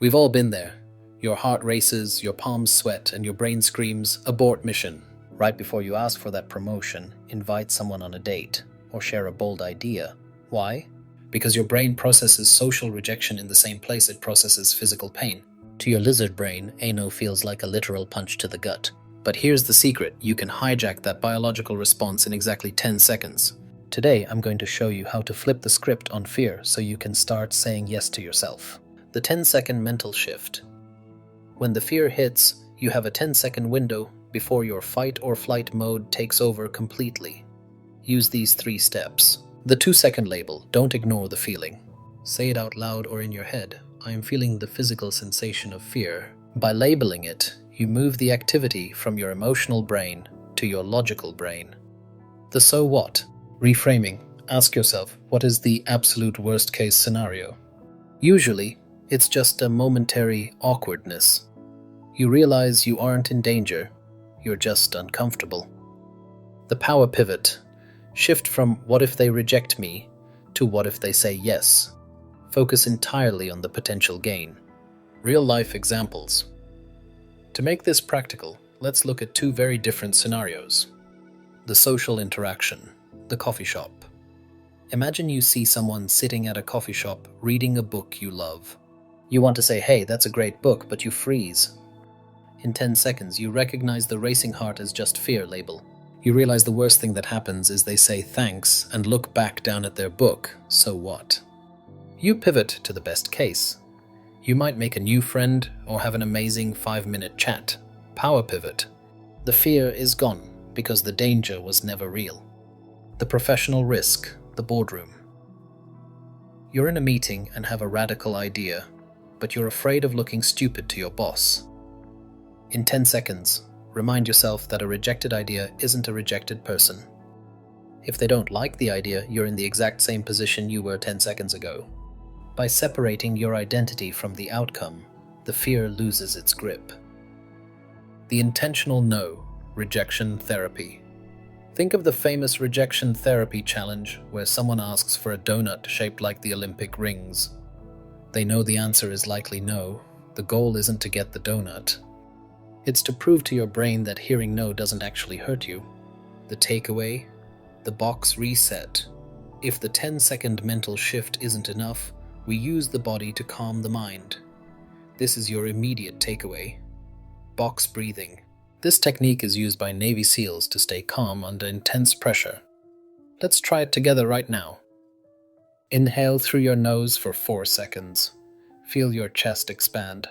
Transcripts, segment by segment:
We've all been there. Your heart races, your palms sweat, and your brain screams, "Abort mission." Right before you ask for that promotion, invite someone on a date, or share a bold idea. Why? Because your brain processes social rejection in the same place it processes physical pain. To your lizard brain, a no feels like a literal punch to the gut. But here's the secret: you can hijack that biological response in exactly 10 seconds. Today, I'm going to show you how to flip the script on fear so you can start saying yes to yourself. The 10-second mental shift. When the fear hits, you have a 10-second window before your fight or flight mode takes over completely. Use these 3 steps. The 2-second label: don't ignore the feeling. Say it out loud or in your head: I am feeling the physical sensation of fear. By labeling it, you move the activity from your emotional brain to your logical brain. The so what? Reframing. Ask yourself, what is the absolute worst case scenario? Usually, it's just a momentary awkwardness. You realize you aren't in danger, you're just uncomfortable. The power pivot. Shift from what if they reject me to what if they say yes. Focus entirely on the potential gain. Real-life examples. To make this practical, let's look at 2 very different scenarios. The social interaction. The coffee shop. Imagine you see someone sitting at a coffee shop reading a book you love. You want to say, "Hey, that's a great book," but you freeze. In 10 seconds, you recognize the racing heart as just fear label. You realize the worst thing that happens is they say thanks and look back down at their book. So what? You pivot to the best case. You might make a new friend or have an amazing 5-minute chat. Power pivot. The fear is gone because the danger was never real. The professional risk. The boardroom. You're in a meeting and have a radical idea, but you're afraid of looking stupid to your boss. In 10 seconds, remind yourself that a rejected idea isn't a rejected person. If they don't like the idea, you're in the exact same position you were 10 seconds ago. By separating your identity from the outcome, the fear loses its grip. The intentional no. Rejection therapy. Think of the famous rejection therapy challenge where someone asks for a donut shaped like the Olympic rings. They know the answer is likely no. The goal isn't to get the donut. It's to prove to your brain that hearing no doesn't actually hurt you. The takeaway? The box reset. If the 10-second mental shift isn't enough, we use the body to calm the mind. This is your immediate takeaway. Box breathing. This technique is used by Navy SEALs to stay calm under intense pressure. Let's try it together right now. Inhale through your nose for 4 seconds. Feel your chest expand.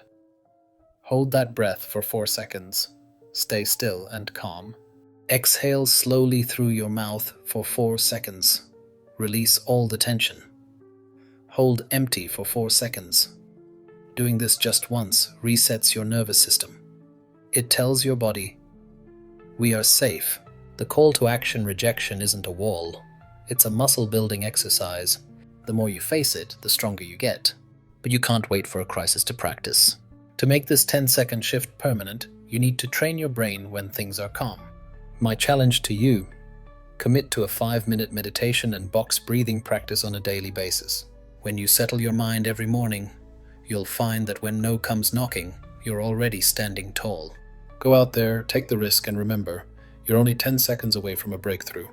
Hold that breath for 4 seconds. Stay still and calm. Exhale slowly through your mouth for 4 seconds. Release all the tension. Hold empty for 4 seconds. Doing this just once resets your nervous system. It tells your body, we are safe. The call to action rejection isn't a wall. It's a muscle-building exercise. The more you face it, the stronger you get. But you can't wait for a crisis to practice. To make this 10-second shift permanent, you need to train your brain when things are calm. My challenge to you: commit to a 5-minute meditation and box breathing practice on a daily basis. When you settle your mind every morning, you'll find that when no comes knocking, you're already standing tall. Go out there, take the risk, and remember, you're only 10 seconds away from a breakthrough.